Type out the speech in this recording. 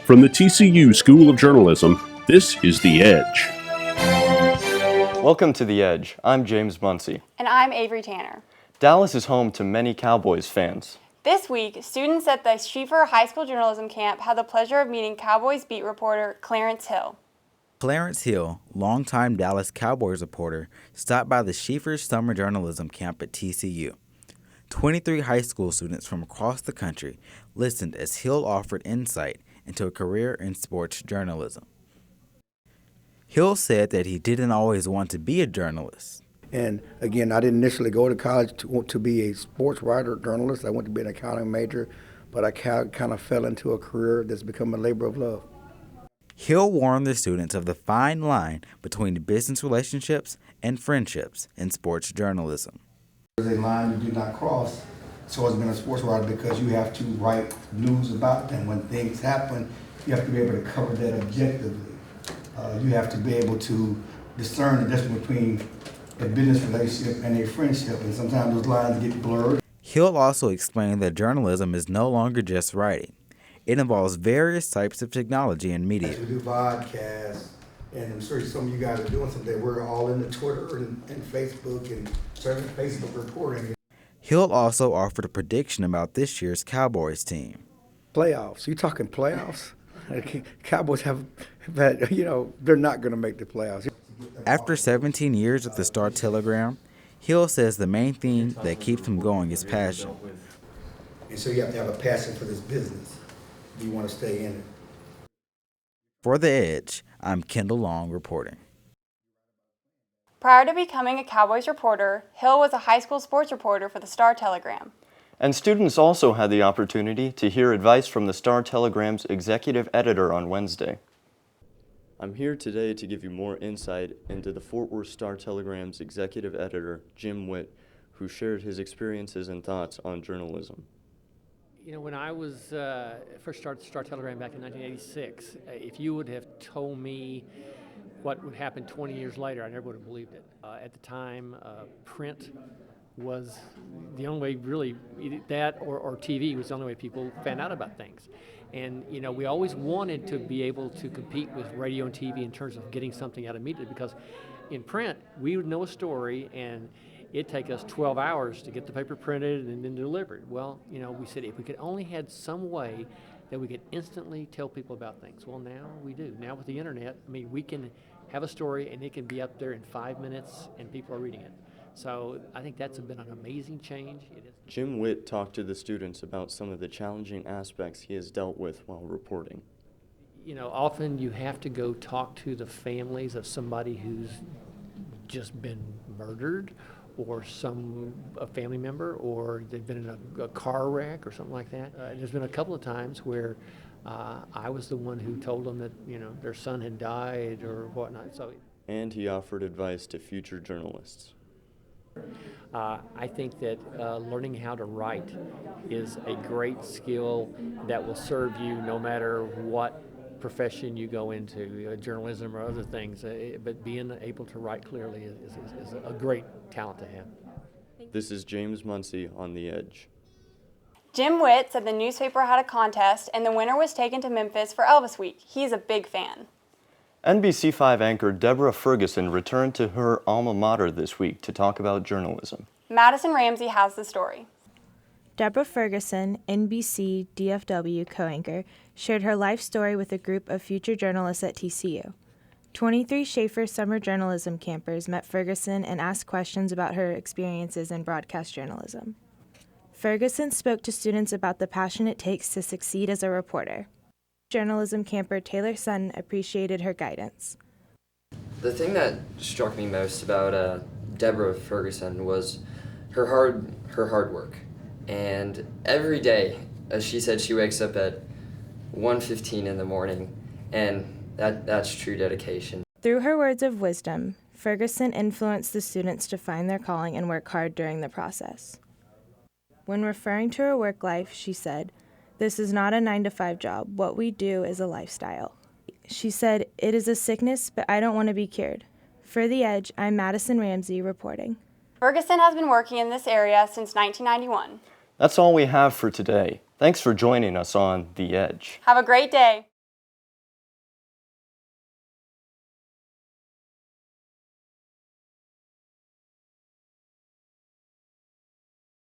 From the TCU School of Journalism, this is The Edge. Welcome to The Edge. I'm James Muncy. And I'm Avery Tanner. Dallas is home to many Cowboys fans. This week, students at the Schieffer High School Journalism Camp had the pleasure of meeting Cowboys beat reporter Clarence Hill. Clarence Hill, longtime Dallas Cowboys reporter, stopped by the Schieffer Summer Journalism Camp at TCU. 23 high school students from across the country listened as Hill offered insight into a career in sports journalism. Hill said that he didn't always want to be a journalist. And again, I didn't initially go to college to be a sports writer or journalist. I went to be an accounting major, but I kind of fell into a career that's become a labor of love. Hill warned the students of the fine line between business relationships and friendships in sports journalism. There's a line you do not cross. So as being a sports writer, because you have to write news about them. When things happen, you have to be able to cover that objectively. You have to be able to discern the difference between a business relationship and a friendship, and sometimes those lines get blurred. Hill also explained that journalism is no longer just writing. It involves various types of technology and media. We do podcasts, and I'm sure some of you guys are doing something. We're all into Twitter and Facebook and certain Facebook reporting. Hill also offered a prediction about this year's Cowboys team. Playoffs. You talking playoffs? Cowboys have had, they're not going to make the playoffs. After 17 years at the Star-Telegram, Hill says the main thing that keeps him going is passion. And so you have to have a passion for this business if you want to stay in it. For The Edge, I'm Kendall Long reporting. Prior to becoming a Cowboys reporter, Hill was a high school sports reporter for the Star-Telegram. And students also had the opportunity to hear advice from the Star-Telegram's executive editor on Wednesday. I'm here today to give you more insight into the Fort Worth Star-Telegram's executive editor, Jim Witt, who shared his experiences and thoughts on journalism. When I was first started the Star-Telegram back in 1986, if you would have told me what would happen 20 years later, I never would have believed it. At the time, print was the only way, really, that or TV was the only way people found out about things. And, we always wanted to be able to compete with radio and TV in terms of getting something out immediately, because in print, we would know a story and it'd take us 12 hours to get the paper printed and then delivered. Well, we said if we could only had some way that we could instantly tell people about things. Well, now we do. Now with the internet, we can have a story and it can be up there in 5 minutes and people are reading it. So I think that's been an amazing change. Jim Witt talked to the students about some of the challenging aspects he has dealt with while reporting. Often you have to go talk to the families of somebody who's just been murdered, or a family member, or they've been in a car wreck or something like that. There's been a couple of times where I was the one who told them that their son had died or whatnot. And he offered advice to future journalists. I think that learning how to write is a great skill that will serve you no matter what profession you go into, journalism or other things. But being able to write clearly is a great talent to have. This is James Muncy on The Edge. Jim Witt said the newspaper had a contest and the winner was taken to Memphis for Elvis Week. He's a big fan. NBC5 anchor Deborah Ferguson returned to her alma mater this week to talk about journalism. Madison Ramsey has the story. Deborah Ferguson, NBC DFW co-anchor, shared her life story with a group of future journalists at TCU. 23 Schieffer Summer Journalism campers met Ferguson and asked questions about her experiences in broadcast journalism. Ferguson spoke to students about the passion it takes to succeed as a reporter. Journalism camper Taylor Sutton appreciated her guidance. The thing that struck me most about Deborah Ferguson was her hard work. And every day, as she said, she wakes up at 1:15 in the morning, and that's true dedication. Through her words of wisdom, Ferguson influenced the students to find their calling and work hard during the process. When referring to her work life, she said, "This is not a 9-to-5 job. What we do is a lifestyle." She said, "It is a sickness, but I don't want to be cured." For The Edge, I'm Madison Ramsey reporting. Ferguson has been working in this area since 1991. That's all we have for today. Thanks for joining us on The Edge. Have a great day.